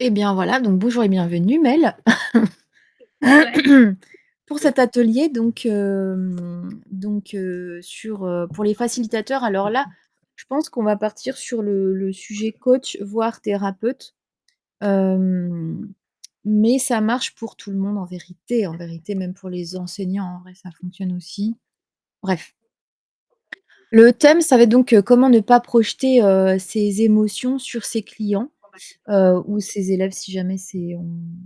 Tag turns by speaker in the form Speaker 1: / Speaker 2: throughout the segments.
Speaker 1: Eh bien voilà, donc bonjour et bienvenue Mel.
Speaker 2: Ouais,
Speaker 1: Pour cet atelier sur, pour les facilitateurs, alors là, je pense qu'on va partir sur le sujet coach, voire thérapeute, hem, mais ça marche pour tout le monde en vérité même pour les enseignants, en vrai ça fonctionne aussi. Bref, le thème ça va être donc, comment ne pas projeter, ses émotions sur ses clients. Ou ses élèves si jamais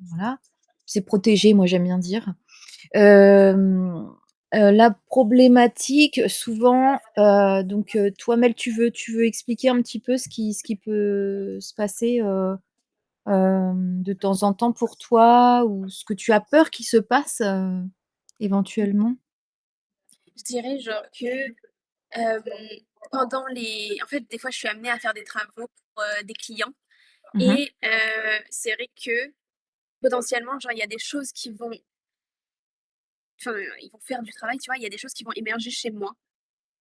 Speaker 1: voilà, c'est protégé, moi j'aime bien dire. Hem, la problématique souvent, toi Mel, tu veux expliquer un petit peu ce qui peut se passer, de temps en temps pour toi ou ce que tu as peur qu'il se passe, éventuellement?
Speaker 2: je dirais genre que, hem, pendant les en fait, des fois, je suis amenée à faire des travaux pour, des clients
Speaker 1: Mmh.
Speaker 2: et c'est vrai que potentiellement, genre, il y a des choses qui vont enfin, ils vont faire du travail, tu vois? Il y a des choses qui vont émerger chez moi.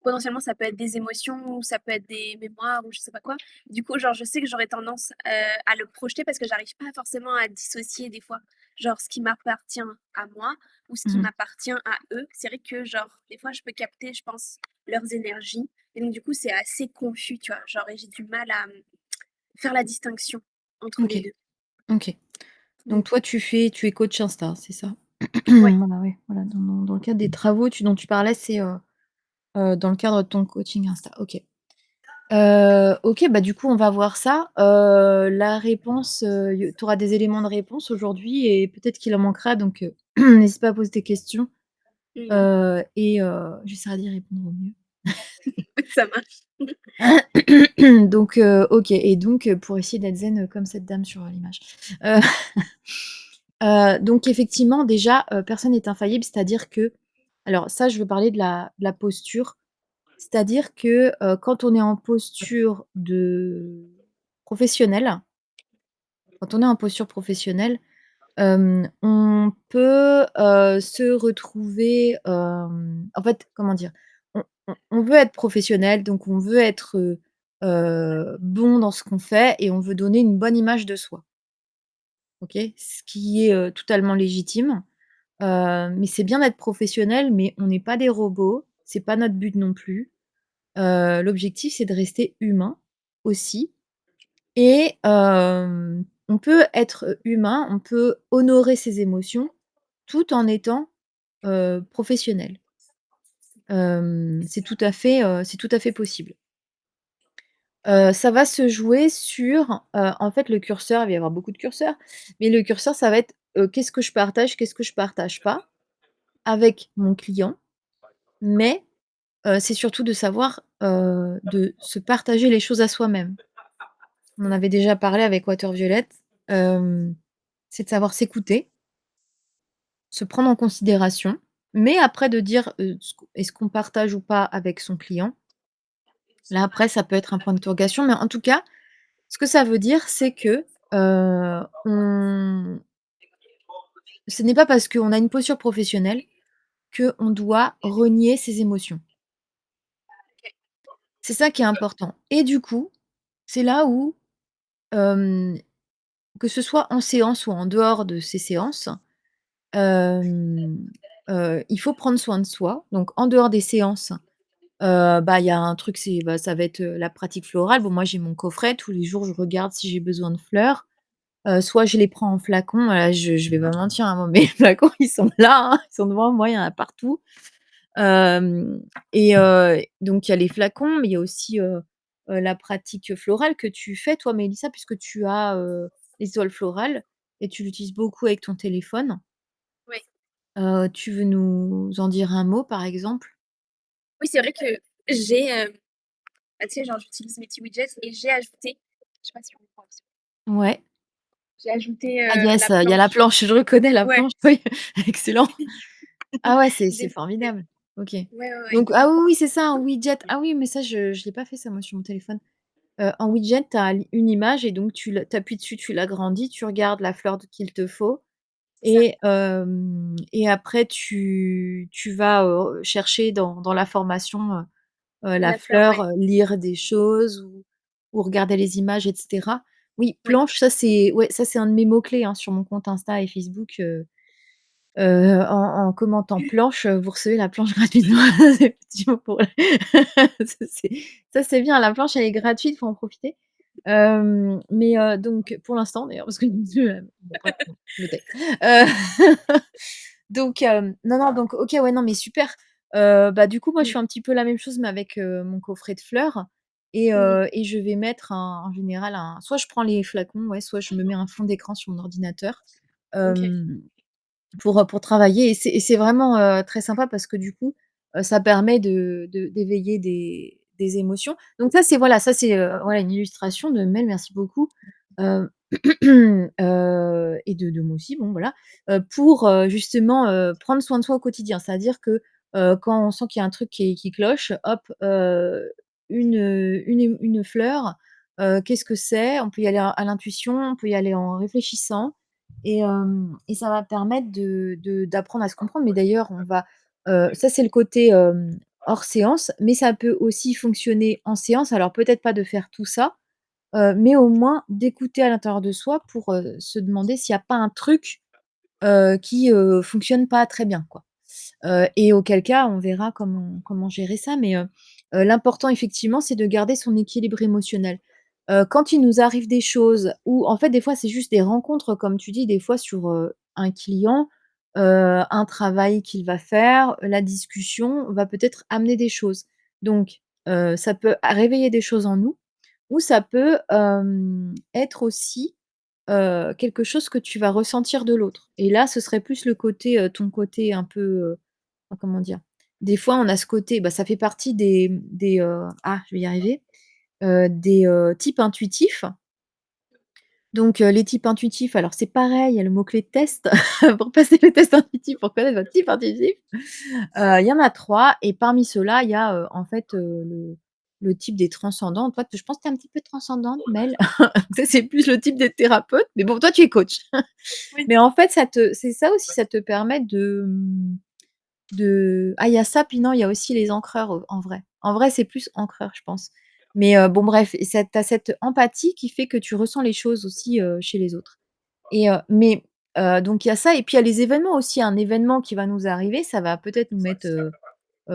Speaker 2: Potentiellement, ça peut être des émotions ou ça peut être des mémoires ou je sais pas quoi. Du coup, genre, je sais que j'aurais tendance, à le projeter parce que j'arrive pas forcément à dissocier des fois, genre ce qui m'appartient à moi ou ce qui
Speaker 1: Mmh.
Speaker 2: m'appartient à eux. C'est vrai que, genre, des fois, je peux capter, je pense, leurs énergies et donc du coup, c'est assez confus, tu vois? Genre et j'ai du mal à, faire la distinction entre
Speaker 1: OK,
Speaker 2: les 2.
Speaker 1: OK.
Speaker 2: Mmh.
Speaker 1: Donc toi tu es coach Insta, c'est ça?
Speaker 2: Ouais.
Speaker 1: Voilà, ouais, voilà, dans le cadre des travaux dont tu parlais, c'est, dans le cadre de ton coaching Insta, OK. OK, bah, du coup, on va voir ça. La réponse, tu auras des éléments de réponse aujourd'hui et peut-être qu'il en manquera donc n'hésite pas à poser tes questions,
Speaker 2: Mmh.
Speaker 1: j'essaierai d'y répondre au mieux.
Speaker 2: Ça marche.
Speaker 1: Donc OK et donc pour essayer d'être zen, comme cette dame sur, l'image. Heu, donc effectivement déjà, personne n'est infaillible, c'est-à-dire que alors ça, je veux parler de la posture. C'est-à-dire que, quand on est en posture de professionnelle, quand on est en posture professionnelle, on peut, se retrouver, en fait, comment dire? On veut être professionnel, donc on veut être, bon dans ce qu'on fait et on veut donner une bonne image de soi, OK? Ce qui est, totalement légitime, mais c'est bien d'être professionnel, mais on n'est pas des robots, c'est pas notre but non plus. L'objectif, c'est de rester humain aussi et on peut être humain, on peut honorer ses émotions tout en étant, professionnel. C'est tout à fait possible. Ça va se jouer sur, en fait, le curseur, il va y avoir beaucoup de curseurs, mais le curseur, ça va être, qu'est-ce que je partage, qu'est-ce que je partage pas avec mon client, mais c'est surtout de savoir, de se partager les choses à soi-même. On en avait déjà parlé avec Water Violet, c'est de savoir s'écouter, se prendre en considération, mais après de dire, ce qu'on est-ce qu'on partage ou pas avec son client. Là, après, ça peut être un point d'interrogation, mais en tout cas, ce que ça veut dire, c'est que, on ce n'est pas parce qu'on a une posture professionnelle qu'on doit renier ses émotions. C'est ça qui est important et du coup, c'est là où, hem, que ce soit en séance ou en dehors de ces séances, Hem, il faut prendre soin de soi. Donc en dehors des séances, bah, il y a un truc, ça va être, la pratique florale. Bon, moi, j'ai mon coffret, tous les jours, je regarde si j'ai besoin de fleurs. Soit je les prends en flacon, je vais pas mentir, hein, moi, mes flacons, ils sont là, hein, ils sont devant moi, il y en a partout. Hem donc il y a les flacons, mais il y a aussi, la pratique florale que tu fais, toi, Mélissa, puisque tu as, les étoiles florales et tu l'utilises beaucoup avec ton téléphone.
Speaker 2: Ouais.
Speaker 1: Tu veux nous en dire un mot, par exemple?
Speaker 2: Oui, c'est vrai que j'ai, tu sais, genre, j'utilise mes petits widgets et j'ai ajouté je sais pas si on voit.
Speaker 1: Ouais.
Speaker 2: J'ai ajouté,
Speaker 1: Ah yes,
Speaker 2: la
Speaker 1: il y a la
Speaker 2: planche.
Speaker 1: planche, je reconnais la
Speaker 2: Ouais,
Speaker 1: planche, oui, excellent. Ah ouais, c'est
Speaker 2: j'ai ouais.
Speaker 1: formidable. OK.
Speaker 2: Ouais, ouais, ouais.
Speaker 1: Donc ah oui, oui, c'est ça, un widget. Ah oui, mais ça, je l'ai pas fait ça, moi, sur mon téléphone. En widget, tu as une image et donc tu appuies dessus, tu l'agrandis, tu regardes la fleur d qu'il te faut
Speaker 2: C'est ça.
Speaker 1: et après tu vas, chercher dans l'information, la
Speaker 2: La fleur,
Speaker 1: fleur,
Speaker 2: ouais.
Speaker 1: lire des choses ou regarder les images et cetera. Oui,
Speaker 2: Oui.
Speaker 1: planche, ça c'est ouais, ça c'est un de mes mots clés, hein, sur mon compte Insta et Facebook, en commentant planche, vous recevez la planche gratuitement. C'est effectivement pour c'est ça c'est bien, la planche elle est gratuite, faut en profiter. Mais donc pour l'instant d'ailleurs parce que bon bref, bon, je me tais. Heu, donc non, non, donc OK, ouais, non, mais super. Bah, du coup, moi, je
Speaker 2: Mmh.
Speaker 1: fais un petit peu la même chose mais avec, mon coffret de fleurs
Speaker 2: Mmh.
Speaker 1: et je vais mettre en général un soit je prends les flacons, ouais, soit je me mets un fond d'écran sur mon ordinateur,
Speaker 2: OK.
Speaker 1: hem pour travailler et c'est vraiment, très sympa parce que du coup, ça permet de d'éveiller des émotions. Donc ça, c'est voilà, ça c'est, voilà une illustration de mail, merci beaucoup. Heu, et de mots aussi, bon voilà, pour, justement, prendre soin de soi au quotidien. C'est-à-dire que, quand on sent qu'il y a un truc qui cloche, hop, une fleur, qu'est-ce que c'est? On peut y aller à l'intuition, on peut y aller en réfléchissant et ça va permettre d'apprendre à se comprendre. Mais d'ailleurs, on va, ça c'est le côté, hors séance, mais ça peut aussi fonctionner en séance. Alors peut-être pas de faire tout ça, mais au moins d'écouter à l'intérieur de soi pour, se demander s'il y a pas un truc, qui, fonctionne pas très bien, quoi. Et auquel cas, on verra comment gérer ça. Mais, l'important effectivement, c'est de garder son équilibre émotionnel. Quand il nous arrive des choses ou en fait, des fois, c'est juste des rencontres, comme tu dis, des fois sur, un client, un travail qu'il va faire, la discussion va peut-être amener des choses. Donc, ça peut réveiller des choses en nous ou ça peut, être aussi, quelque chose que tu vas ressentir de l'autre et là, ce serait plus le côté, ton côté un peu, comment dire? Des fois, on a ce côté, bah, ça fait partie je vais y arriver, des, types intuitifs. Donc, les types intuitifs, alors c'est pareil, il y a le mot-clé test pour passer le test intuitif, pour connaître votre type intuitif. Il y en a 3 et parmi ceux-là, il y a, en fait, le type des transcendants. Toi, je pense que tu es un petit peu transcendante, Mel. Tu sais, c'est plus le type des thérapeutes, mais bon, toi, tu es coach.
Speaker 2: Oui.
Speaker 1: Mais en fait, c'est ça aussi, ça te permet il y a ça, puis non, il y a aussi les encreurs, en vrai. En vrai, c'est plus encreur, je pense. Mais bon bref, et tu as cette empathie qui fait que tu ressens les choses aussi, chez les autres. Donc il y a ça et puis il y a les événements aussi. Un événement qui va nous arriver, ça va peut-être nous mettre,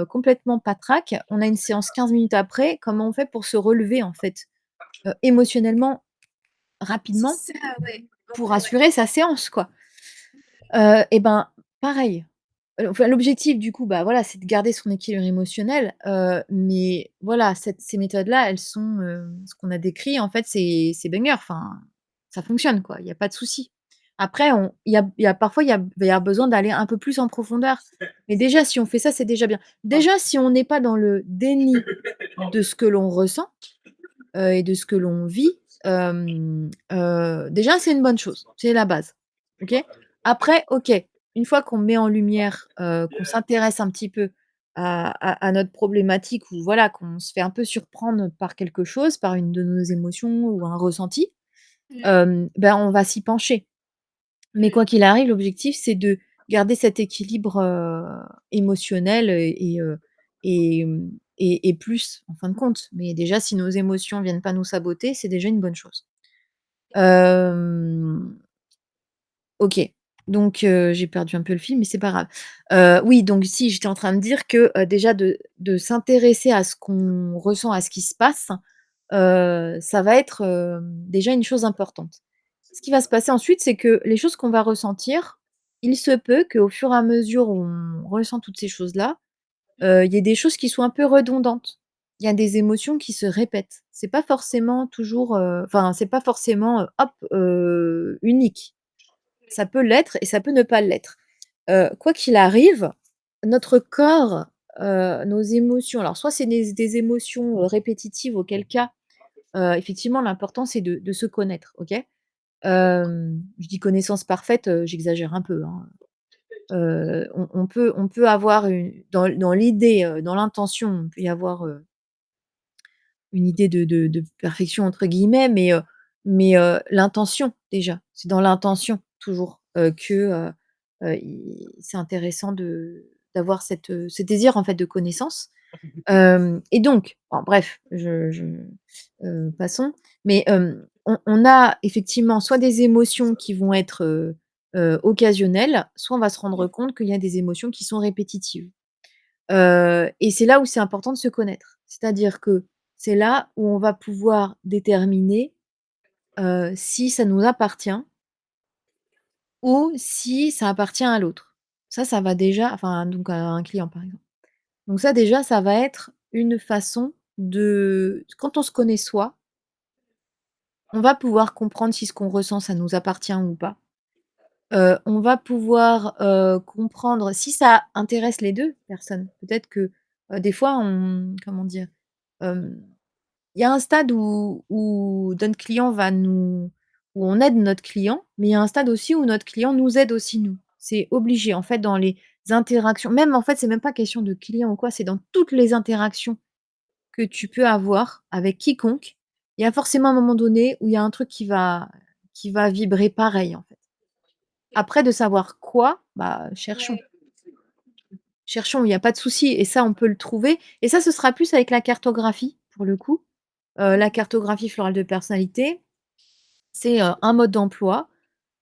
Speaker 1: complètement patraque. On a une séance 15 minutes après, comment on fait pour se relever, en fait, émotionnellement,
Speaker 2: C'est
Speaker 1: rapidement,
Speaker 2: ça, ouais. En
Speaker 1: pour
Speaker 2: vrai, ouais.
Speaker 1: assurer sa séance, quoi? Et ben, pareil. Enfin, l'objectif du coup, bah, voilà, c'est de garder son équilibre émotionnel, mais voilà, ces méthodes-là, elles sont, ce qu'on a décrit en fait, c'est banger, enfin, ça fonctionne quoi, il y a pas de souci. Après il y a parfois, il va y avoir besoin d'aller un peu plus en profondeur, mais déjà si on fait ça, c'est déjà bien. Déjà si on n'est pas dans le déni de ce que l'on ressent, et de ce que l'on vit, déjà c'est une bonne chose, c'est la base. OK? Après, OK, une fois qu'on met en lumière, qu'on s'intéresse un petit peu à notre problématique ou voilà, qu'on se fait un peu surprendre par quelque chose, par une de nos émotions ou un ressenti,
Speaker 2: Mmh.
Speaker 1: ben, on va s'y pencher. Mais quoi qu'il arrive, l'objectif, c'est de garder cet équilibre, émotionnel et plus, en fin de compte. Mais déjà, si nos émotions viennent pas nous saboter, c'est déjà une bonne chose. Hem, OK. Donc j'ai perdu un peu le fil, mais c'est pas grave. Oui, donc si, j'étais en train de dire que, déjà de s'intéresser à ce qu'on ressent, à ce qui se passe, ça va être, déjà une chose importante. Ce qui va se passer ensuite, c'est que les choses qu'on va ressentir, il se peut qu'au fur et à mesure où on ressent toutes ces choses-là, il y ait des choses qui soient un peu redondantes. Il y a des émotions qui se répètent. C'est pas forcément toujours, enfin, c'est pas forcément, hop, unique. Ça peut l'être et ça peut ne pas l'être. Quoi qu'il arrive, notre corps, nos émotions alors soit c'est des émotions, répétitives auquel cas, effectivement l'important c'est de se connaître, OK? Je dis connaissance parfaite, j'exagère un peu, hein. On peut avoir une dans l'idée, dans l'intention, on peut y avoir, une idée de «perfection» entre guillemets, mais l'intention déjà, c'est dans l'intention toujours, i c'est intéressant d'avoir ce désir en fait de connaissance. Et donc, bon bref, passons, mais on a effectivement soit des émotions qui vont être, occasionnelles, soit on va se rendre compte qu'il y a des émotions qui sont répétitives. Et c'est là où c'est important de se connaître. C'est-à-dire que c'est là où on va pouvoir déterminer, si ça nous appartient ou si ça appartient à l'autre. Ça va déjà enfin donc à un client, par exemple. Donc ça déjà, ça va être une façon de quand on se connaît soi, on va pouvoir comprendre si ce qu'on ressent, ça nous appartient ou pas. On va pouvoir, comprendre si ça intéresse les 2 personnes. Peut-être que, des fois on comment dire? Hem, il y a un stade où notre client va nous où on aide notre client, mais il y a un stade aussi où notre client nous aide aussi nous. C'est obligé en fait dans les interactions même en fait, c'est même pas question de client ou quoi, c'est dans toutes les interactions que tu peux avoir avec quiconque, il y a forcément un moment donné où il y a un truc qui va vibrer pareil, en fait. Après de savoir quoi, bah, cherchons. Cherchons, il y a pas de souci et ça, on peut le trouver et ça, ce sera plus avec la cartographie, pour le coup. La cartographie florale de personnalité, c'est, un mode d'emploi,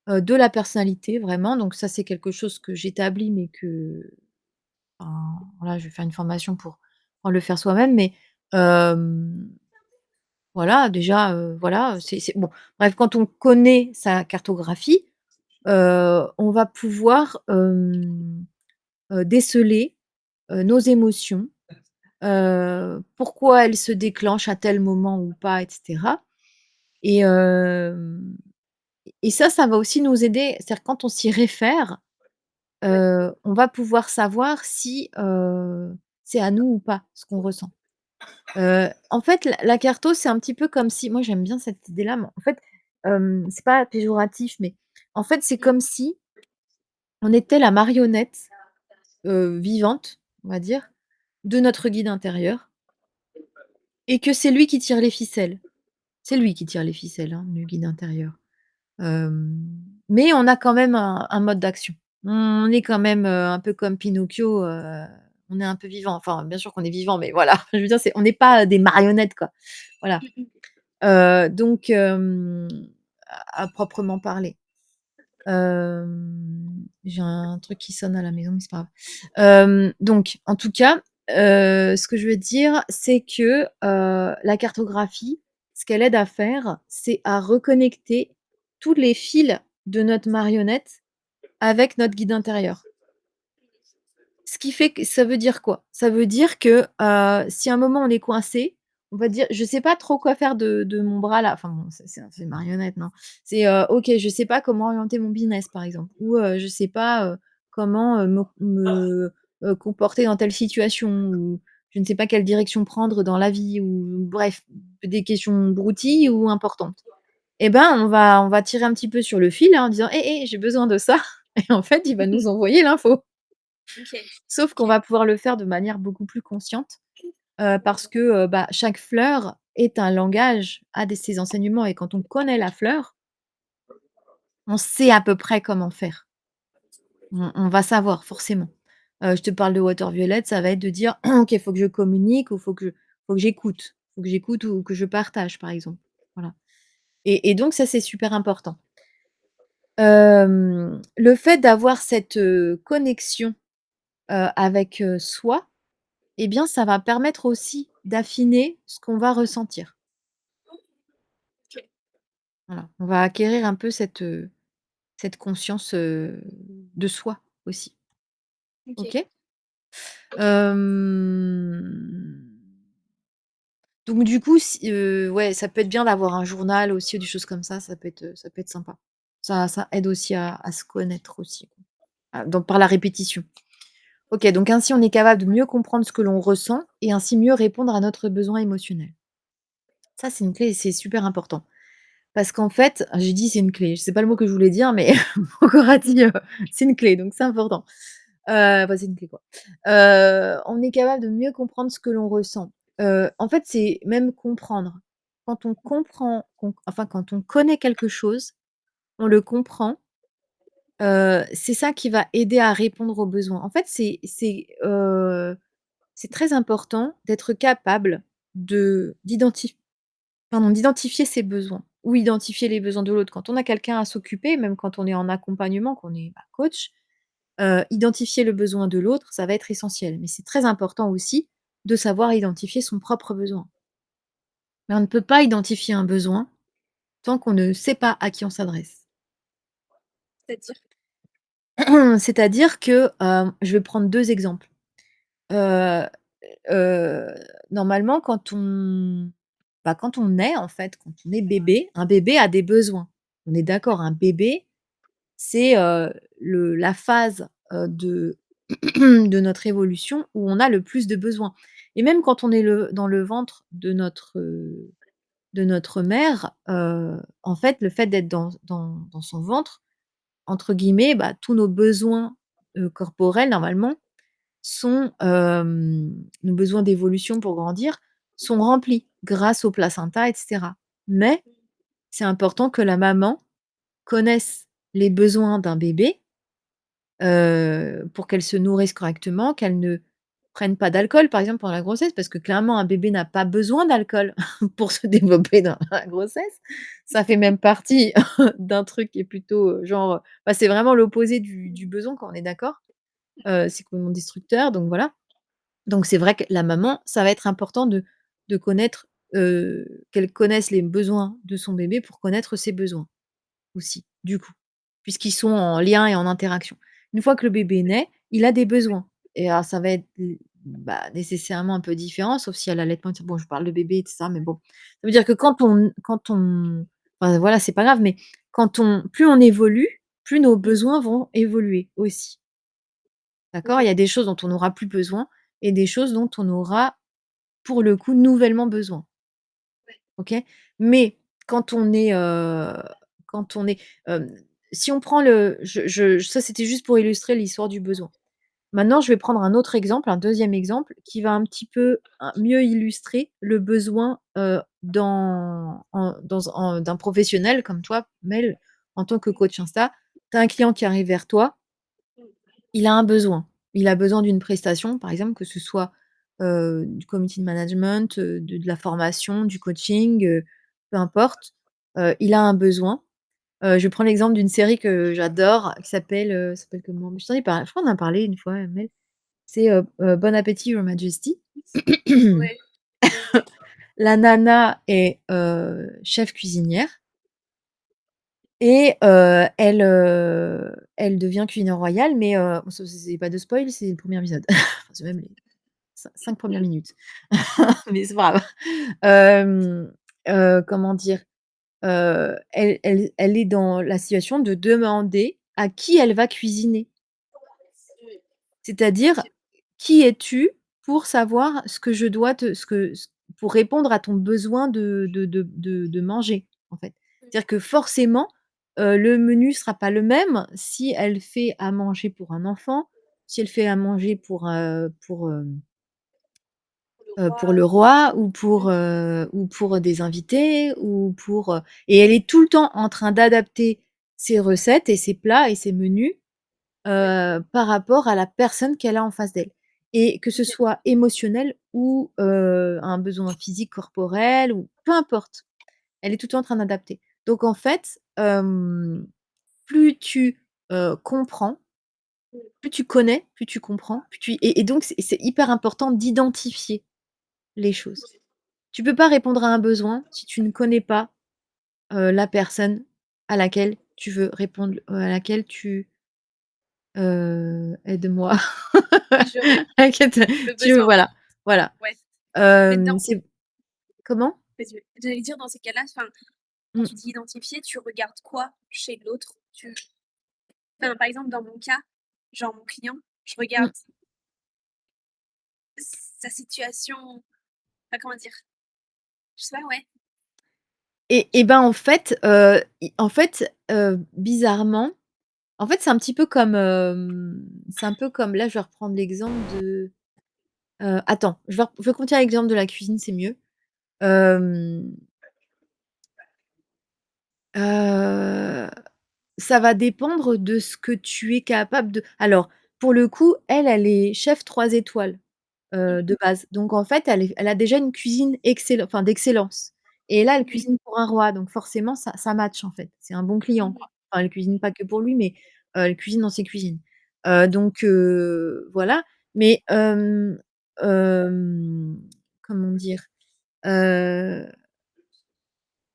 Speaker 1: de la personnalité vraiment, donc ça, c'est quelque chose que j'établis mais que enfin, voilà, je vais faire une formation pour le faire soi-même mais hem voilà, déjà, voilà, c'est bon, bref, quand on connaît sa cartographie, on va pouvoir, déceler, nos émotions, pourquoi elles se déclenchent à tel moment ou pas et cetera et ça va aussi nous aider, c'est-à-dire quand on s'y réfère, on va pouvoir savoir si, c'est à nous ou pas ce qu'on ressent. En fait, la carto, c'est un petit peu comme si moi j'aime bien cette idée-là, mais en fait, c'est pas péjoratif, mais en fait, c'est comme si on était la marionnette, vivante, on va dire, de notre guide intérieur et que c'est lui qui tire les ficelles. C'est lui qui tire les ficelles, hein, du guide intérieur. Hem, mais on a quand même un mode d'action. On est quand même, un peu comme Pinocchio, on est un peu vivant. Enfin, bien sûr qu'on est vivant, mais voilà, je veux dire, c'est on n'est pas, des marionnettes, quoi. Voilà.
Speaker 2: Mmh mh.
Speaker 1: Donc à proprement parler. J'ai un truc qui sonne à la maison, mais c'est pas grave. Donc en tout cas, ce que je veux dire, c'est que, la cartographie, ce qu'elle aide à faire, c'est à reconnecter tous les fils de notre marionnette avec notre guide intérieur. Ce qui fait que ça veut dire quoi? Ça veut dire que, si à un moment on est coincé, on va dire: «Je sais pas trop quoi faire de mon bras là». Enfin bon, c'est une marionnette, non? C'est, «OK, je sais pas comment orienter mon business», par exemple, ou, «Je sais pas, comment, comporter dans telle situation», ou «Je ne sais pas quelle direction prendre dans la vie», ou bref, des questions broutilles ou importantes. Et ben, on va tirer un petit peu sur le fil, hein, en disant: «Eh, j'ai besoin de ça» et en fait, il va nous envoyer l'info.
Speaker 2: OK.
Speaker 1: Sauf qu'on
Speaker 2: OK.
Speaker 1: va pouvoir le faire de manière beaucoup plus consciente, parce que, bah, chaque fleur est un langage, a des ses enseignements et quand on connaît la fleur, on sait à peu près comment faire. On va savoir forcément. Je te parle de water violet, ça va être de dire: «OK, il faut que je communique ou faut que j'écoute. Faut que j'écoute ou que je partage», par exemple. Voilà et donc ça, c'est super important. Le fait d'avoir cette, connexion, avec, soi. Eh bien, ça va permettre aussi d'affiner ce qu'on va ressentir.
Speaker 2: OK.
Speaker 1: Voilà, on va acquérir un peu cette, cette conscience, de soi aussi.
Speaker 2: OK.
Speaker 1: OK?
Speaker 2: OK.
Speaker 1: Hem, donc du coup, si ouais, ça peut être bien d'avoir un journal aussi ou des choses comme ça peut être sympa. Ça aide aussi à se connaître aussi, donc par la répétition. OK, donc ainsi on est capable de mieux comprendre ce que l'on ressent et ainsi mieux répondre à notre besoin émotionnel. Ça, c'est une clé et c'est super important. Parce qu'en fait, j'ai dit: «C'est une clé», c'est pas le mot que je voulais dire, mais mon corps a dit, «C'est une clé», donc c'est important. Enfin, c'est une clé, quoi. On est capable de mieux comprendre ce que l'on ressent. En fait, c'est même comprendre. Quand on comprend, quand on connaît quelque chose, on le comprend, c'est ça qui va aider à répondre aux besoins. En fait, c'est très important d'être capable de d'identifier ses besoins ou identifier les besoins de l'autre. Quand on a quelqu'un à s'occuper, même quand on est en accompagnement, qu'on est, coach, identifier le besoin de l'autre, ça va être essentiel. Mais c'est très important aussi de savoir identifier son propre besoin. Mais on ne peut pas identifier un besoin tant qu'on ne sait pas à qui on s'adresse.
Speaker 2: C'est-à-dire?
Speaker 1: C'est-à-dire que, je vais prendre 2 exemples. Heu heu, Normalement quand on naît en fait, quand on est bébé, un bébé a des besoins. On est d'accord, un bébé, c'est, le la phase, de notre évolution où on a le plus de besoins et même quand on est dans le ventre de notre mère, en fait, le fait d'être dans son ventre, entre guillemets, tous nos besoins, corporels normalement sont, nos besoins d'évolution pour grandir sont remplis grâce au placenta et cetera. Mais c'est important que la maman connaisse les besoins d'un bébé, pour qu'elle se nourrisse correctement, qu'elle ne prenne pas d'alcool, par exemple, pendant la grossesse, parce que clairement un bébé n'a pas besoin d'alcool pour se développer dans la grossesse. Ça fait même partie d'un truc qui est plutôt, genre, c'est vraiment l'opposé du besoin, quand on est d'accord? C'est complètement destructeur, donc voilà. Donc c'est vrai que la maman, ça va être important de connaître, qu'elle connaisse les besoins de son bébé pour connaître ses besoins aussi, du coup, puisqu'ils sont en lien et en interaction. Une fois que le bébé naît, il a des besoins et alors ça va être nécessairement un peu différent, sauf si à l'allaitement, bon, je parle de bébé et tout ça, mais bon. Ça veut dire que quand on enfin voilà, c'est pas grave, mais quand on plus on évolue, plus nos
Speaker 2: Mmh.
Speaker 1: besoins vont évoluer aussi. D'accord? Il y
Speaker 2: OK.
Speaker 1: a des choses dont on n'aura plus besoin et des choses dont on aura, pour le coup, nouvellement besoin.
Speaker 2: Ouais.
Speaker 1: OK? Mais quand on est, quand on est, hem, si on prend le ça c'était juste pour illustrer l'histoire du besoin. Maintenant, je vais prendre un autre exemple, un deuxième exemple qui va un petit peu, mieux illustrer le besoin, d'un professionnel comme toi, Mel, en tant que
Speaker 2: Mmh.
Speaker 1: coach Insta. Tu as un client qui arrive vers toi,
Speaker 2: Mmh.
Speaker 1: il a un besoin. Il a besoin d'une prestation, par exemple, que ce soit, du community management, de la formation, du coaching, peu importe. Il a un besoin. Je vais prendre l'exemple d'une série que j'adore qui s'appelle comment? Je t'en ai parlé, je crois qu'on en a parlé une fois, Mel. C'est, Bon appétit, Your Majesty.
Speaker 2: Ouais. Ouais, ouais.
Speaker 1: La nana est, chef cuisinière et elle devient cuisinière royale, mais bon, ça c'est pas de spoil, c'est le premier épisode. Enfin, c'est même les 5 1 minutes. Mais c'est pas grave. Hem, Comment dire? Elle est dans la situation de demander à qui elle va cuisiner.
Speaker 2: Mmh.
Speaker 1: C'est-à-dire:
Speaker 2: OK.
Speaker 1: «Qui es-tu pour savoir ce que je dois te ce que ce pour répondre à ton besoin de manger?» en fait.
Speaker 2: Mmh.
Speaker 1: C'est-à-dire que forcément, le menu sera pas le même si elle fait à manger pour un enfant, si elle fait à manger
Speaker 2: Pour le
Speaker 1: pour
Speaker 2: roi.
Speaker 1: le roi
Speaker 2: Mmh.
Speaker 1: ou pour des invités ou pour, et elle est tout le temps en train d'adapter ses recettes et ses plats et ses menus,
Speaker 2: Ouais.
Speaker 1: par rapport à la personne qu'elle a en face d'elle et que ce
Speaker 2: OK.
Speaker 1: soit émotionnel ou, un besoin physique, corporel ou peu importe. Elle est tout le temps en train d'adapter. Donc en fait, plus tu, comprends,
Speaker 2: Mmh.
Speaker 1: plus tu connais, plus tu comprends, plus tu et donc c'est hyper important d'identifier les choses.
Speaker 2: Ouais.
Speaker 1: Tu peux pas répondre à un besoin si tu ne connais pas, la personne à laquelle tu veux répondre, à laquelle aide-moi.
Speaker 2: Je ré
Speaker 1: À laquelle
Speaker 2: le
Speaker 1: tu veux
Speaker 2: besoin.
Speaker 1: voilà, voilà.
Speaker 2: Ouais. Mais dans
Speaker 1: C'est comment?
Speaker 2: Vas-y, j'allais dire dans ces cas-là, enfin, quand
Speaker 1: Mmh,
Speaker 2: tu dis identifier, tu regardes quoi chez l'autre? Enfin, par exemple, dans mon cas, genre mon client, je
Speaker 1: mmh
Speaker 2: regarde sa situation, enfin, comment dire? Je sais pas, ouais.
Speaker 1: et ben, en fait, bizarrement, en fait, c'est un peu comme là, je vais reprendre l'exemple de, attends, je vais continuer avec l'exemple de la cuisine, c'est mieux. Hem, heu Ça va dépendre de ce que tu es capable de alors, pour le coup, elle est chef 3 étoiles.
Speaker 2: Mmh.
Speaker 1: de base. Donc en fait, elle a déjà une cuisine d'excellence et là, elle
Speaker 2: Oui.
Speaker 1: cuisine pour un roi, donc forcément ça match, en fait. C'est un bon client,
Speaker 2: Mmh.
Speaker 1: quoi. Enfin, elle cuisine pas que pour lui, mais elle cuisine dans ses cuisines. Donc voilà. Mais comment dire? Heu,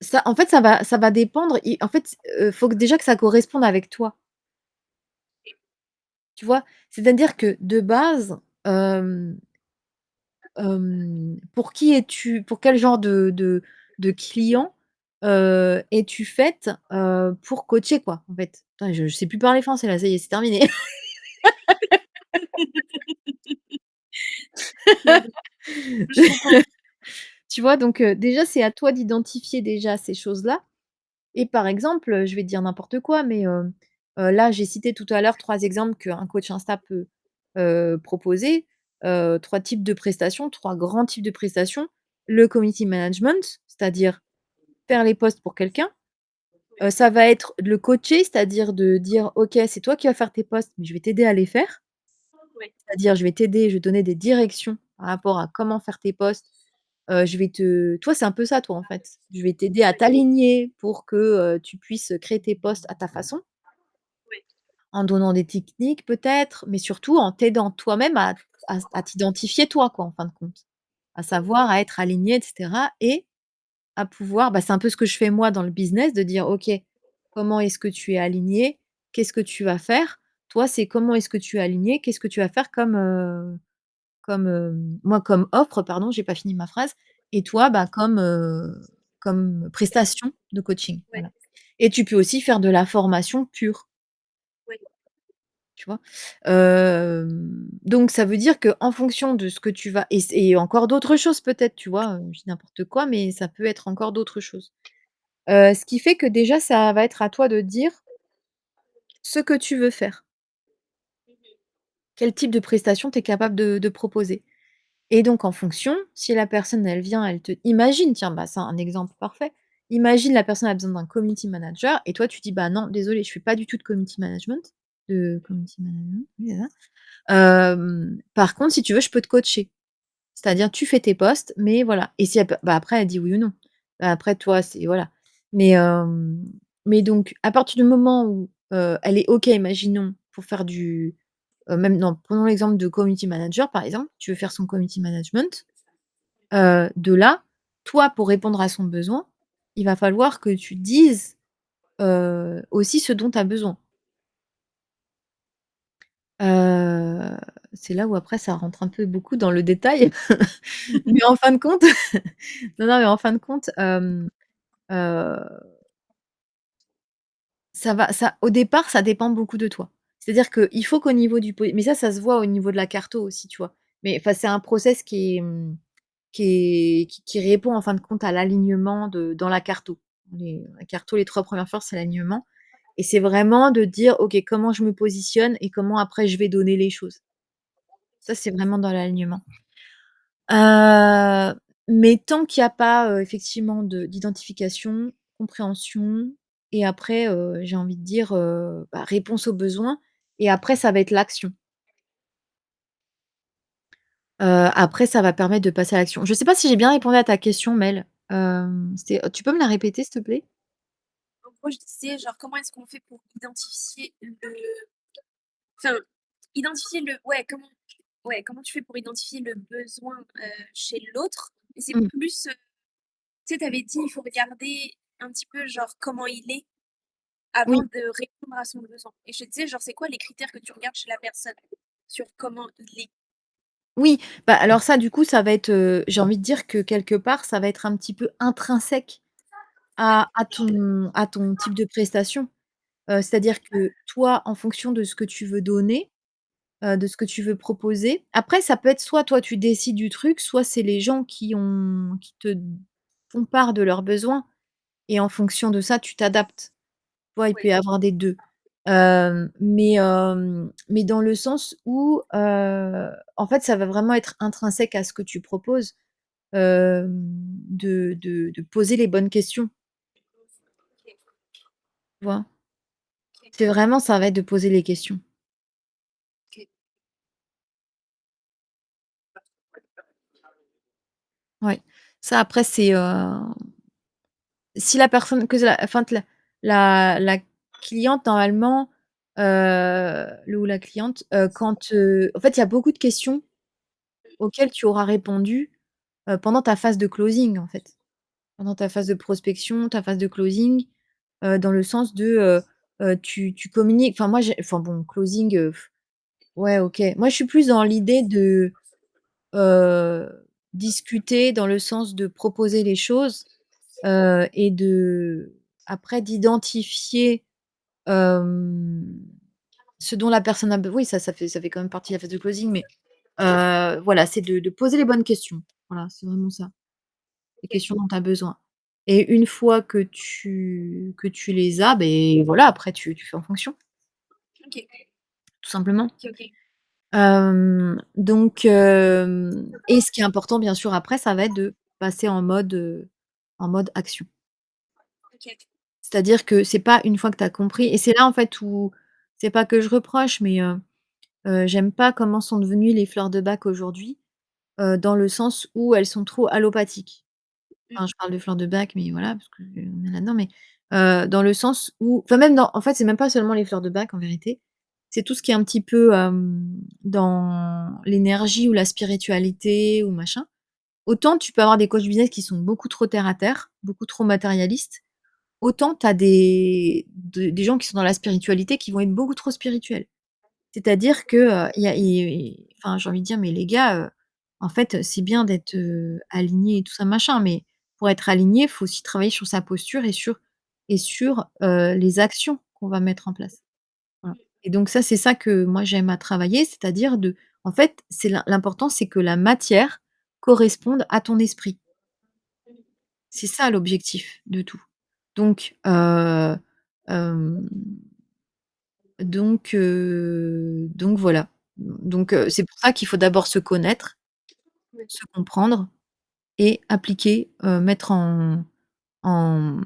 Speaker 1: Ça en fait, ça va dépendre et en fait, faut que déjà que ça corresponde avec toi, tu vois? C'est-à-dire que de base, hem pour quel genre de client, es-tu faite, pour coacher, quoi, en fait? Putain, je sais plus parler français là, ça y est, c'est terminé.
Speaker 2: Mmh mh. Je comprends.
Speaker 1: Tu vois? Donc déjà, c'est à toi d'identifier déjà ces choses-là et par exemple, je vais te dire n'importe quoi, mais là, j'ai cité tout à l'heure 3 exemples qu'un coach Insta peut, proposer, 3 types de prestations, 3 grands types de prestations. Le community management, c'est-à-dire faire les posts pour quelqu'un. Ça va être le coacher, c'est-à-dire de dire: «OK, c'est toi qui vas faire tes posts, mais je vais t'aider à les faire».
Speaker 2: Ouais.
Speaker 1: C'est-à-dire je vais t'aider, je vais te donner des directions par rapport à comment faire tes posts. Je vais te toi, c'est un peu ça, toi, en fait. Je vais t'aider à
Speaker 2: Ouais.
Speaker 1: t'aligner pour que, tu puisses créer tes posts à ta façon,
Speaker 2: Ouais.
Speaker 1: en donnant des techniques peut-être, mais surtout en t'aidant toi-même à t'identifier toi, quoi, en fin de compte. À savoir, à être aligné et cetera et à pouvoir c'est un peu ce que je fais moi dans le business, de dire: «OK, comment est-ce que tu es aligné? Qu'est-ce que tu vas faire?» Toi, c'est comment est-ce que tu es aligné? Qu'est-ce que tu vas faire moi comme offre, pardon, j'ai pas fini ma phrase et toi, comme prestation de coaching,
Speaker 2: Ouais.
Speaker 1: voilà et tu peux aussi faire de la formation pure,
Speaker 2: Ouais.
Speaker 1: tu vois? Donc ça veut dire qu'en fonction de ce que tu vas et encore d'autres choses peut-être, tu vois? Je dis n'importe quoi, mais ça peut être encore d'autres choses. Ce qui fait que déjà, ça va être à toi de dire ce que tu veux faire.
Speaker 2: Mmh mh.
Speaker 1: Quel type de prestation tu es capable de proposer et donc en fonction, si la personne, elle vient, elle te imagine, tiens, c'est un exemple parfait. Imagine la personne a besoin d'un community manager et toi tu dis: «Bah non, désolé, je fais pas du tout de community management», oui, c'est ça. Par contre, si tu veux, je peux te coacher. C'est-à-dire tu fais tes posts, mais voilà et si elle peut après elle dit oui ou non. Après toi, c'est voilà. Mais mais donc à partir du moment où, elle est OK, imaginons, pour faire même non, prenons l'exemple de community manager, par exemple, tu veux faire son community management, de là, toi, pour répondre à son besoin, il va falloir que tu dises, aussi ce dont tu as besoin. Heu, c'est là où après ça rentre un peu beaucoup dans le détail, mais en fin de compte non, non, mais en fin de compte, heu, ça au départ, ça dépend beaucoup de toi. C'est-à-dire qu'il faut qu'au niveau du mais ça se voit au niveau de la carto aussi, tu vois? Mais enfin, c'est un process qui répond en fin de compte à l'alignement dans la carto. La carto, les 3 premières fois, c'est l'alignement et c'est vraiment de dire: «OK, comment je me positionne et comment après je vais donner les choses». Ça, c'est vraiment dans l'alignement. Mais tant qu'il y a pas, effectivement d'identification, compréhension et après, j'ai envie de dire, réponse aux besoins et après ça va être l'action. Après ça va permettre de passer à l'action. Je sais pas si j'ai bien répondu à ta question, Mel. Tu peux me la répéter, s'il te plaît?
Speaker 2: En gros, je disais, genre, comment est-ce qu'on fait pour identifier le enfin, identifier le ouais, comment tu fais pour identifier le besoin, chez l'autre? Et c'est
Speaker 1: Mmh.
Speaker 2: plus, tu sais, tu avais dit, il faut regarder un petit peu, genre, comment il est avant
Speaker 1: Oui,
Speaker 2: de répondre à son besoin. Et je te disais, genre, c'est quoi les critères que tu regardes chez la personne sur comment il est?
Speaker 1: oui, alors ça, du coup, ça va être, j'ai envie de dire que quelque part, ça va être un petit peu intrinsèque
Speaker 2: Ouais,
Speaker 1: à ton type de prestation. C'est-à-dire que toi, en fonction de ce que tu veux donner, de ce que tu veux proposer. Après, ça peut être soit toi tu décides du truc, soit c'est les gens qui te font part de leurs besoins et en fonction de ça, tu t'adaptes. Tu vois, il peut
Speaker 2: ouais,
Speaker 1: y avoir des 2. Mais dans le sens où, en fait, ça va vraiment être intrinsèque à ce que tu proposes, de poser les bonnes questions,
Speaker 2: OK,
Speaker 1: tu vois?
Speaker 2: OK,
Speaker 1: C'est vraiment ça va être de poser les questions.
Speaker 2: OK.
Speaker 1: Ouais. Ça après c'est, si la personne que la enfin que la cliente normalement, le ou la cliente, quand, en fait, il y a beaucoup de questions auxquelles tu auras répondu, pendant ta phase de closing, en fait. Pendant ta phase de prospection, ta phase de closing, dans le sens de, tu communiques enfin moi j'ai enfin bon closing, ouais OK. Moi je suis plus dans l'idée de, heu, discuter dans le sens de proposer les choses, et après d'identifier, hem, ce dont la personne a oui ça fait quand même partie de la phase de closing mais, voilà, c'est de poser les bonnes questions. Voilà, c'est vraiment ça. Les
Speaker 2: OK,
Speaker 1: questions dont tu as besoin et une fois que tu les as, beh, voilà, après tu fais en fonction,
Speaker 2: OK,
Speaker 1: tout simplement.
Speaker 2: OK, OK,
Speaker 1: Donc et ce qui est important bien sûr après, ça va être de passer en mode action.
Speaker 2: OK.
Speaker 1: C'est-à-dire que c'est pas une fois que tu as compris et c'est là en fait où c'est pas que je reproche, mais j'aime pas comment sont devenues les fleurs de bac aujourd'hui, dans le sens où elles sont trop allopathiques.
Speaker 2: Mmh.
Speaker 1: Enfin, je parle de fleurs de bac, mais voilà, parce qu'on est là-dedans, mais dans le sens où enfin même dans en fait, c'est même pas seulement les fleurs de bac en vérité, c'est tout ce qui est un petit peu, dans l'énergie ou la spiritualité ou machin. Autant tu peux avoir des coachs business qui sont beaucoup trop terre à terre, beaucoup trop matérialistes, autant tu as des gens qui sont dans la spiritualité qui vont être beaucoup trop spirituels. C'est-à-dire que, enfin, j'ai envie de dire: «Mais les gars, en fait, c'est bien d'être, alignés et tout ça machin, mais pour être aligné, il faut aussi travailler sur sa posture et sur, les actions qu'on va mettre en place». Voilà et donc ça, c'est ça que moi j'aime à travailler, c'est-à-dire en fait, c'est l'important, c'est que la matière corresponde à ton esprit. C'est ça l'objectif de tout. Donc hem donc voilà. Donc c'est pour ça qu'il faut d'abord se connaître,
Speaker 2: Ouais.
Speaker 1: se comprendre et appliquer, mettre en en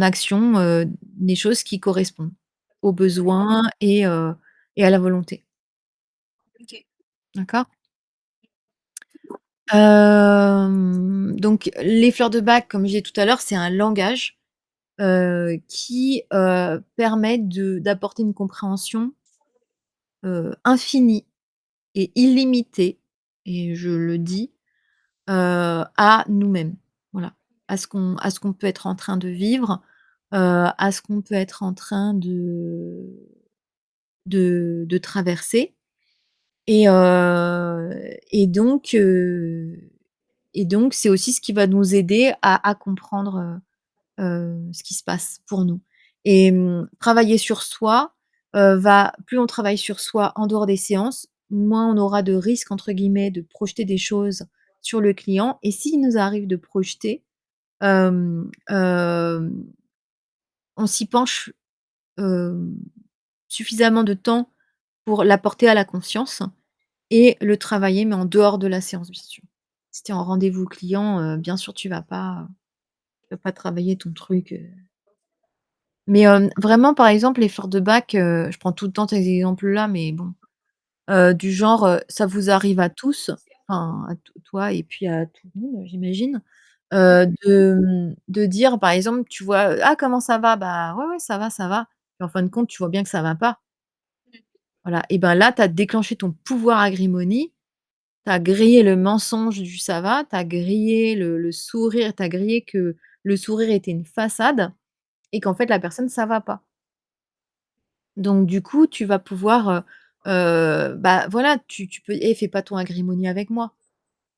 Speaker 1: action, des choses qui correspondent aux besoins et à la volonté.
Speaker 2: OK.
Speaker 1: D'accord? Donc les fleurs de bac, comme je disais tout à l'heure, c'est un langage, qui, permet d'apporter une compréhension, infinie et illimitée et je le dis, à nous-mêmes. Voilà, à ce qu'on peut être en train de vivre, à ce qu'on peut être en train de traverser et et donc heu et donc c'est aussi ce qui va nous aider à comprendre, ce qui se passe pour nous et travailler sur soi, va plus on travaille sur soi en dehors des séances, moins on aura de «risques» entre guillemets de projeter des choses sur le client et s'il nous arrive de projeter, on s'y penche, hem, suffisamment de temps pour l'apporter à la conscience et le travailler, mais en dehors de la séance, bien sûr. Si tu es en rendez-vous client, bien sûr tu vas pas travailler ton truc, mais vraiment, par exemple, les fleurs de bac, je prends tout le temps ces exemples-là, mais bon, du genre, ça vous arrive à tous, enfin à toi et puis à tout le monde, j'imagine, de dire, par exemple, tu vois, «Ah comment ça va?» «Bah, ouais, ouais, ça va» et en fin de compte, tu vois bien que ça va pas. Voilà et ben, là, tu as déclenché ton pouvoir agrimony, tu as grillé le mensonge du «ça va», tu as grillé le sourire, tu as grillé que le sourire était une façade et qu'en fait la personne ça va pas. Donc du coup, tu vas pouvoir, bah, voilà, tu peux: «Eh, fais pas ton agrimony avec moi.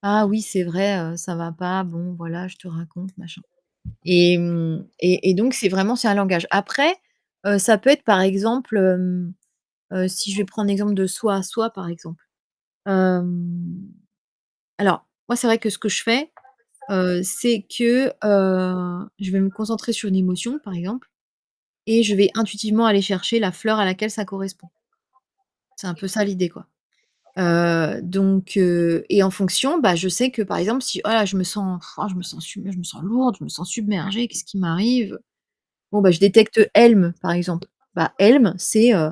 Speaker 1: Ah oui, c'est vrai, ça va pas, bon voilà, je te raconte, machin» et donc c'est un langage. Après, ça peut être par exemple, si je vais prendre l'exemple de soi à soi, par exemple. Hem, alors moi, c'est vrai que ce que je fais, c'est que, je vais me concentrer sur une émotion, par exemple et je vais intuitivement aller chercher la fleur à laquelle ça correspond. C'est un peu ça l'idée, quoi. Donc et en fonction, bah, je sais que, par exemple, si, oh là, je me sens lourde, je me sens submergée, qu'est-ce qui m'arrive? Bon, bah, je détecte Helm, par exemple. Bah, Helm, c'est, oh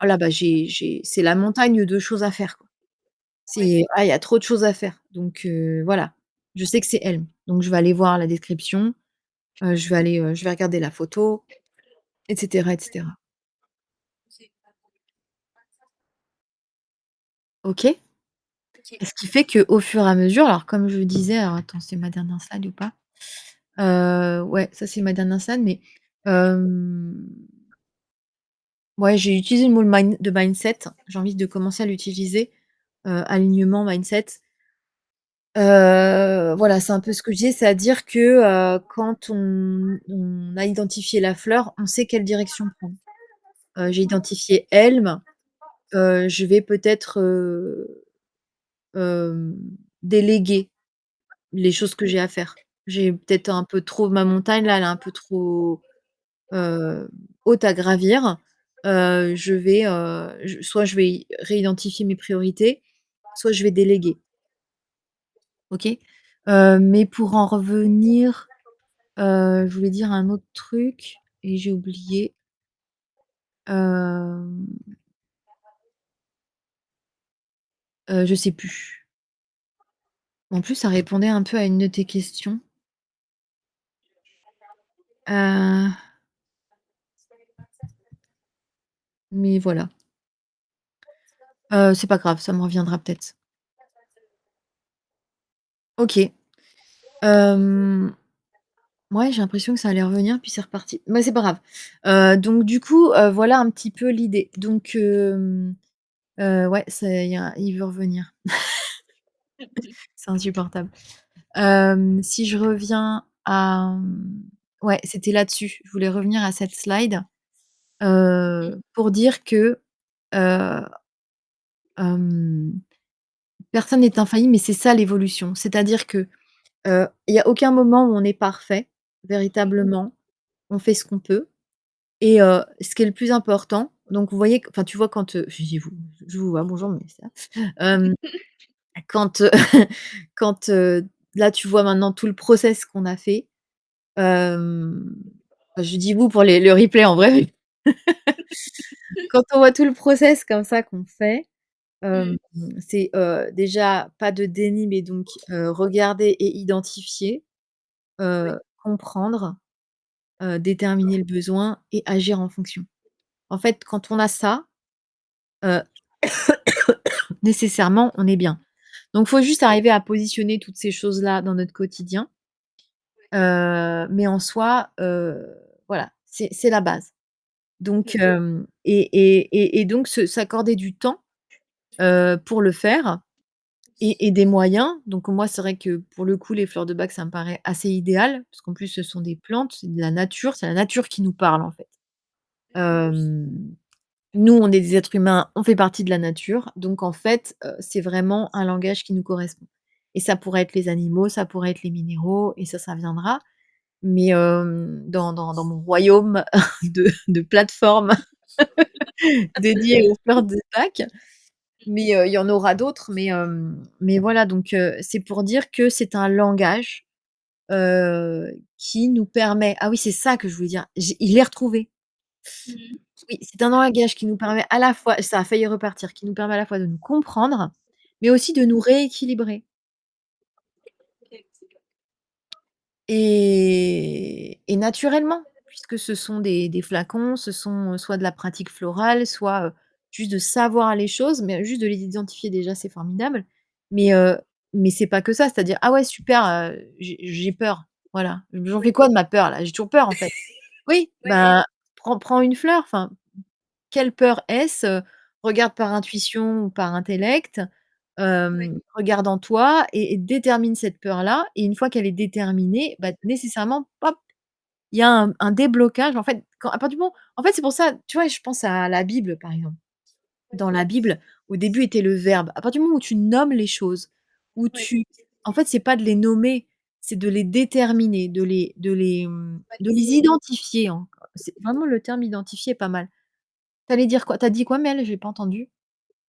Speaker 1: là, bah, c'est la montagne de choses à faire, quoi.
Speaker 2: Ouais.
Speaker 1: C'est: «Ah, il y a trop de choses à faire», donc voilà. Je sais que c'est elle, donc je vais aller voir la description, je vais regarder la photo et cetera et cetera. OK?
Speaker 2: OK.
Speaker 1: Et ce qui fait qu'au fur et à mesure, alors comme je disais, alors attends, c'est ma dernière slide ou pas? Ouais, ça c'est ma dernière slide, mais hem, ouais, j'ai utilisé le mot de mindset. J'ai envie de commencer à l'utiliser, alignement, mindset. Voilà, c'est un peu ce que je disais, c'est-à-dire que, quand on a identifié la fleur, on sait quelle direction prendre. J'ai identifié Helm, je vais peut-être, hem, déléguer les choses que j'ai à faire. J'ai peut-être un peu trop ma montagne là, elle est un peu trop, heu, haute à gravir. Je vais, soit je vais réidentifier mes priorités, soit je vais déléguer. OK? Mais pour en revenir, je voulais dire un autre truc et j'ai oublié. Hem, je sais plus. En plus, ça répondait un peu à une de tes questions. Heu, mais voilà. C'est pas grave, ça me reviendra peut-être. OK. Hem, ouais, j'ai l'impression que ça allait revenir puis c'est reparti. Mais c'est pas grave. Donc du coup, voilà un petit peu l'idée. Donc ouais, ça il veut revenir. C'est insupportable. Si je reviens à, ouais, c'était là-dessus. Je voulais revenir à cette slide,
Speaker 2: Mmh.
Speaker 1: pour dire que, heu, hem, personne n'est infaillible, mais c'est ça l'évolution. C'est-à-dire que, il y a aucun moment où on est parfait, véritablement. On fait ce qu'on peut et ce qui est le plus important, donc vous voyez, enfin, tu vois quand, je dis vous, je vous vois, bonjour, mais ça, hem, quand, quand, là, tu vois maintenant tout le process qu'on a fait. Hem, enfin, je dis «vous» pour le replay en vrai, mais quand on voit tout le process comme ça qu'on fait, hem,
Speaker 2: Mmh.
Speaker 1: c'est, déjà pas de déni, mais donc regarder et identifier,
Speaker 2: Oui,
Speaker 1: comprendre, déterminer le besoin et agir en fonction. En fait, quand on a ça, heu, nécessairement, on est bien. Donc faut juste
Speaker 2: oui,
Speaker 1: arriver à positionner toutes ces choses-là dans notre quotidien, mais en soi, voilà, c'est la base. Donc
Speaker 2: oui,
Speaker 1: et donc s'accorder du temps, pour le faire et des moyens. Donc moi, c'est vrai que pour le coup, les fleurs de bac, ça me paraît assez idéal parce qu'en plus, ce sont des plantes, c'est de la nature, c'est la nature qui nous parle, en fait. Hem, nous, on est des êtres humains, on fait partie de la nature, donc en fait, c'est vraiment un langage qui nous correspond et ça pourrait être les animaux, ça pourrait être les minéraux et ça viendra. Mais dans mon royaume de plateformes dédiées aux fleurs de Bach. Mais il y en aura d'autres, mais voilà, donc c'est pour dire que c'est un langage, qui nous permet, ah oui, c'est ça que je voulais dire, je l'ai retrouvé.
Speaker 2: mmh,
Speaker 1: Oui, c'est un langage qui nous permet à la fois, ça a failli repartir, qui nous permet à la fois de nous comprendre, mais aussi de nous rééquilibrer.
Speaker 2: OK.
Speaker 1: Et naturellement, puisque ce sont des flacons, ce sont, soit de la pratique florale, soit, juste de savoir les choses, mais juste de les identifier déjà, c'est formidable. Mais, mais c'est pas que ça, c'est-à-dire: «Ah ouais super, j'ai peur». Voilà. J'en fais
Speaker 2: Oui,
Speaker 1: quoi de ma peur là? J'ai toujours peur en fait. Oui,
Speaker 2: oui, oui,
Speaker 1: bah, prends une fleur, enfin, quelle peur est-ce? Regarde par intuition ou par intellect,
Speaker 2: oui,
Speaker 1: regarde en toi et détermine cette peur-là et une fois qu'elle est déterminée, bah, nécessairement, hop, il y a un déblocage en fait, quand à partir du moment, en fait, c'est pour ça, tu vois, je pense à la Bible, par exemple.
Speaker 2: oui,
Speaker 1: Dans la Bible, au début était le verbe. À partir du moment où tu nommes les choses, où
Speaker 2: oui.
Speaker 1: tu, en fait, c'est pas de les nommer, c'est de les déterminer, de les
Speaker 2: Baptisé.
Speaker 1: identifier en, c'est vraiment le terme identifier est pas mal. Tu allais dire quoi? Tu as dit quoi Mel? J'ai pas entendu.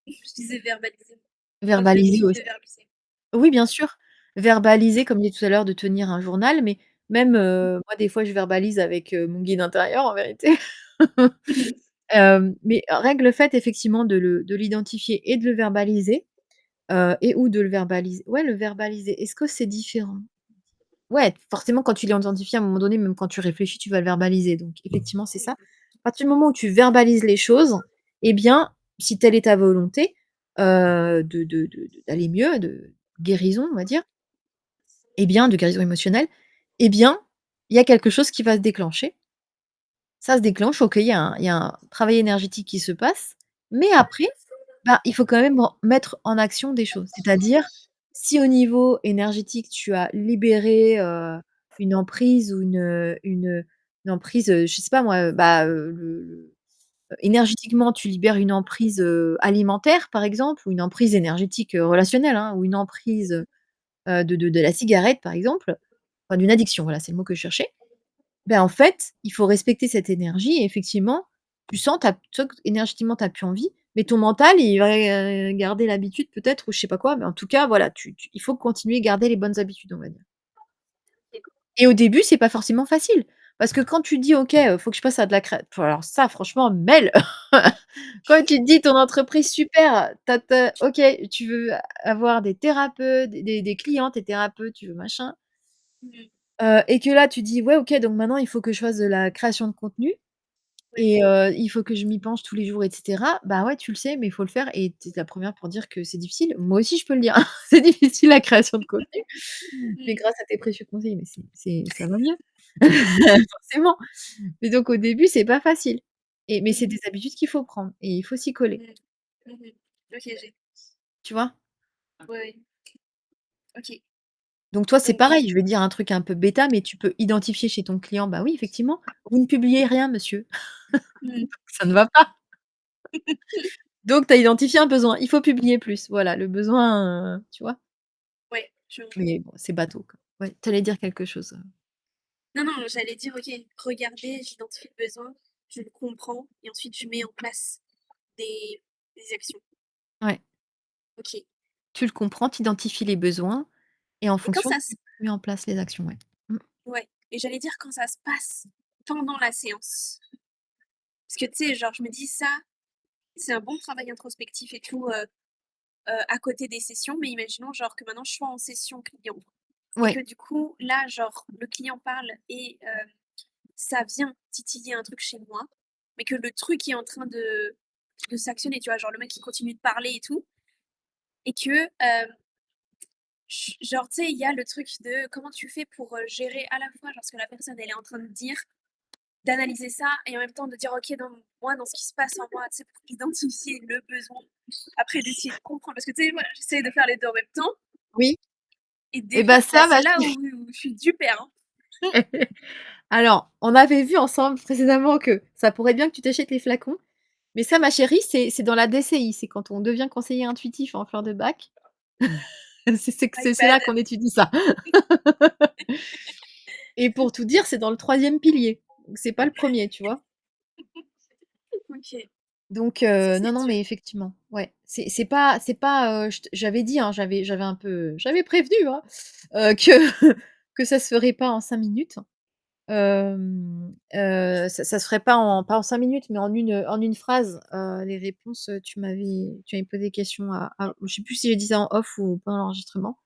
Speaker 2: Je disais verbaliser. Dans le
Speaker 1: Verbaliser
Speaker 2: bénéfice de
Speaker 1: aussi.
Speaker 2: verbaliser.
Speaker 1: Oui, bien sûr. Verbaliser, comme je disais tout à l'heure, de tenir un journal, mais même, moi, des fois, je verbalise avec, mon guide intérieur, en vérité. Mais rien que le fait, effectivement, de l'identifier et de le verbaliser, et ou de le verbaliser. Ouais, le verbaliser, est-ce que c'est différent? Ouais, forcément quand tu l'identifies à un moment donné, même quand tu réfléchis, tu vas le verbaliser, donc effectivement, c'est ça. À partir du moment où tu verbalises les choses, eh bien, si telle est ta volonté, d'aller mieux, de guérison, on va dire, eh bien, de guérison émotionnelle, eh bien, il y a quelque chose qui va se déclencher. Ça se déclenche, OK, il y a un travail énergétique qui se passe, mais après, bah, il faut quand même mettre en action des choses. C'est-à-dire, si au niveau énergétique, tu as libéré, une emprise ou une emprise, je sais pas moi, bah, énergétiquement, tu libères une emprise, alimentaire, par exemple, ou une emprise énergétique, relationnelle, hein, ou une emprise, de la cigarette, par exemple, enfin d'une addiction, voilà, c'est le mot que je cherchais. Ben, en fait, il faut respecter cette énergie et effectivement, tu sens que énergétiquement, tu as plus envie, mais ton mental, il va, garder l'habitude peut-être ou je sais pas quoi, mais en tout cas, voilà, il faut continuer à garder les bonnes habitudes, on va dire. Et au début, c'est pas forcément facile parce que quand tu dis: «OK, faut que je passe à de la créa», alors ça franchement, Mel, quand tu te dis ton entreprise super, tu OK, tu veux avoir des thérapeutes, des clients, tu thérapeute, tu veux machin,
Speaker 2: Mmh.
Speaker 1: et que là, tu dis: «Ouais, OK, donc maintenant il faut que je fasse de la création de contenu».
Speaker 2: Ouais.
Speaker 1: Et il faut que je m'y penche tous les jours et cetera. Bah, ouais, tu le sais, mais il faut le faire et tu es la première pour dire que c'est difficile. Moi aussi, je peux le dire, c'est difficile la création de contenu, mais
Speaker 2: Mmh.
Speaker 1: grâce à tes précieux conseils, mais ça va mieux, forcément. Mais donc au début, c'est pas facile mais c'est
Speaker 2: Mmh.
Speaker 1: des habitudes qu'il faut prendre et il faut s'y coller,
Speaker 2: Mmh. Mmh. OK, j'ai
Speaker 1: tu vois?
Speaker 2: ouais, ouais. OK.
Speaker 1: Donc toi, c'est
Speaker 2: Donc
Speaker 1: pareil, je vais dire un truc un peu bêta, mais tu peux identifier chez ton client: «Bah oui, effectivement, vous ne publiez rien monsieur,
Speaker 2: mmh.
Speaker 1: ça ne va pas». Donc tu as identifié un besoin, il faut publier plus. Voilà, le besoin, tu vois?
Speaker 2: Ouais, je
Speaker 1: Mais bon, c'est bateau, quoi. Ouais, tu allais dire quelque chose,
Speaker 2: non, non, j'allais dire: «OK, regardez, j'identifie le besoin, je le comprends et ensuite je mets en place des des actions».
Speaker 1: ouais.
Speaker 2: OK.
Speaker 1: Tu le comprends, tu identifies les besoins et en
Speaker 2: Et quand
Speaker 1: fonction,
Speaker 2: ça
Speaker 1: tu
Speaker 2: se
Speaker 1: mets en place les actions, ouais. Mmh.
Speaker 2: ouais, et j'allais dire quand ça se passe pendant la séance. Parce que tu sais, genre, je me dis ça, c'est un bon travail introspectif et tout, à côté des sessions, mais imaginons genre que maintenant je sois en session client et que
Speaker 1: Ouais,
Speaker 2: du coup, là, genre, le client parle et ça vient titiller un truc chez moi, mais que le truc est en train de s'actionner, tu vois? Genre le mec il continue de parler et tout et que, genre, tu sais, il y a le truc de comment tu fais pour, gérer à la fois genre ce que la personne elle est en train de dire, d'analyser ça et en même temps de dire: «OK, dans moi, dans ce qui se passe en moi», tu sais, pour identifier le besoin. Après d'essayer de comprendre parce que tu sais, voilà, j'essaie de faire les 2 en même temps
Speaker 1: oui
Speaker 2: et des
Speaker 1: et
Speaker 2: fois,
Speaker 1: bah,
Speaker 2: bah,
Speaker 1: ça,
Speaker 2: c'est
Speaker 1: ma
Speaker 2: là
Speaker 1: chérie
Speaker 2: où je suis du père, hein.
Speaker 1: alors, on avait vu ensemble précédemment que ça pourrait bien que tu t'achètes les flacons, mais ça, ma chérie, c'est dans la DCI, c'est quand on devient conseiller intuitif en fleur de bac.
Speaker 2: My
Speaker 1: C'est là
Speaker 2: bad.
Speaker 1: qu'on étudie ça et pour tout dire, c'est dans le 3e pilier, donc c'est pas le 1er, tu vois?
Speaker 2: OK,
Speaker 1: Donc
Speaker 2: ça
Speaker 1: non,
Speaker 2: c'est
Speaker 1: non,
Speaker 2: dur.
Speaker 1: mais effectivement, ouais, c'est pas, j'avais dit, hein, j'avais un peu j'avais prévenu, hein, que que ça se ferait pas en 5 minutes. Ça se ferait pas en 5 minutes, mais en une phrase, les réponses, tu m'avais posé des questions à je sais plus si j'ai dit ça en off ou pendant l'enregistrement.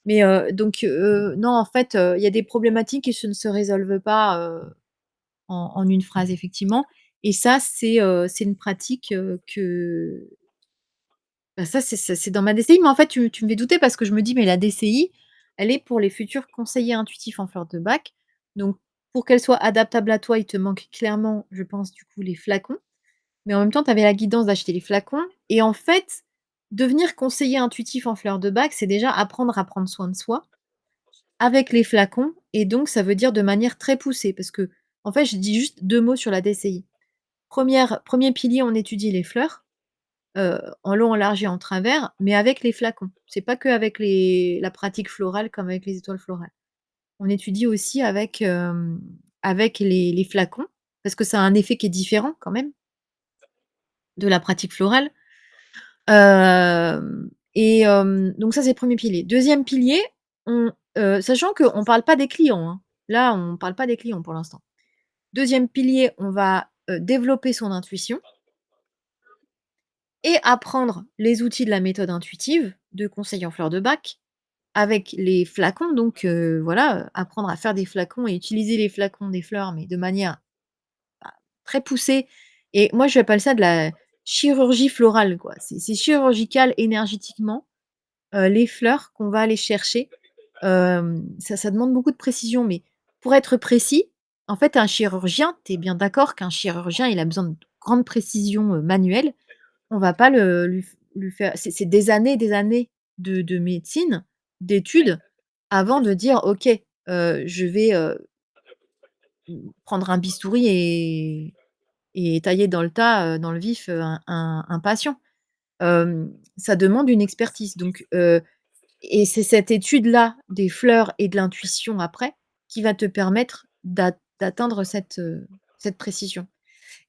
Speaker 1: Mais donc non, en fait, il y a des problématiques qui ne se résolvent pas, en une phrase effectivement et ça c'est une pratique, que bah, ça c'est dans ma DCI, mais en fait tu me fais douter parce que je me dis: «Mais la DCI, elle est pour les futurs conseillers intuitifs en fleur de bac». Donc pour qu'elle soit adaptable à toi, il te manque clairement, je pense, du coup, les flacons. Mais en même temps, tu avais la guidance d'acheter les flacons et en fait, devenir conseiller intuitif en fleur de bac, c'est déjà apprendre à prendre soin de soi avec les flacons et donc ça veut dire de manière très poussée parce que en fait, je dis juste 2 mots sur la DCI. 1er pilier, on étudie les fleurs, en long, en large et en travers, mais avec les flacons. C'est pas qu'avec la pratique florale comme avec les étoiles florales. On étudie aussi avec les flacons parce que ça a un effet qui est différent quand même de la pratique florale. Donc ça, c'est le 1er pilier. 2e pilier, sachant qu'on parle pas des clients, hein. Là, on parle pas des clients pour l'instant. 2e pilier, on va, développer son intuition et apprendre les outils de la méthode intuitive de conseils en fleurs de bac avec les flacons donc voilà, apprendre à faire des flacons et utiliser les flacons des fleurs, mais de manière très poussée et moi j'appelle ça de la chirurgie florale, quoi. C'est chirurgical énergétiquement, les fleurs qu'on va aller chercher. Ça demande beaucoup de précision, mais pour être précis, en fait, un chirurgien, tu es bien d'accord qu'un chirurgien, il a besoin de grande précision, manuelle. On va pas le lui f lui faire c'est des années et des années de médecine, d'études, avant de dire: «OK, je vais, prendre un bistouri et tailler dans le tas, dans le vif, un patient». Ça demande une expertise donc et c'est cette étude-là des fleurs et de l'intuition après, qui va te permettre d'atteindre cette précision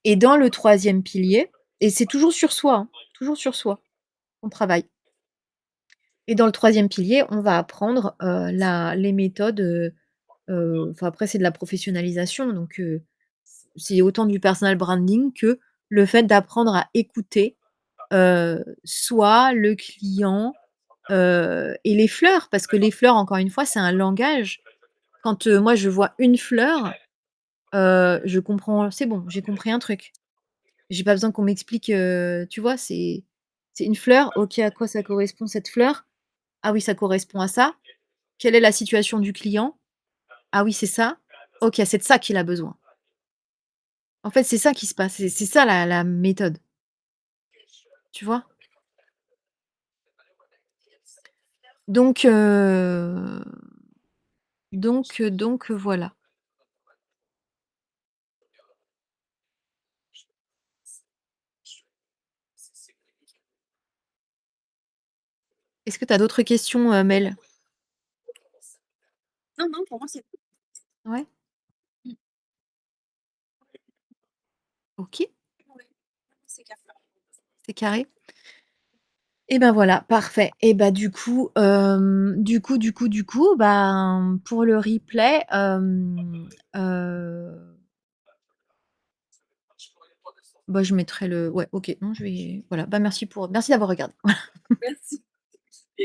Speaker 1: et dans le troisième pilier et c'est toujours sur soi, hein, toujours sur soi, on travaille et dans le troisième pilier, on va apprendre, la les méthodes, enfin après c'est de la professionnalisation donc c'est autant du personal branding que le fait d'apprendre à écouter, soi, le client, et les fleurs parce que les fleurs encore une fois, c'est un langage. Quand, moi je vois une fleur, je comprends c'est bon, j'ai compris un truc. J'ai pas besoin qu'on m'explique, tu vois? C'est une fleur, OK, à quoi ça correspond cette fleur? Ah oui, ça correspond à ça. Quelle est la situation du client? Ah oui, c'est ça. OK, c'est de ça qu'il a besoin. En fait, c'est ça qui se passe, c'est ça la méthode, tu vois? Donc voilà. Est-ce que tu as d'autres questions, Mel?
Speaker 2: Non, non, pour moi, c'est tout.
Speaker 1: Ouais?
Speaker 2: Mmh.
Speaker 1: OK,
Speaker 2: Ouais, c'est clair.
Speaker 1: c'est carré. Et ben voilà, parfait. Et bah, ben, pour le replay, bah, je mettrai le ouais, OK, non, je vais voilà, bah, merci d'avoir regardé.
Speaker 2: Merci.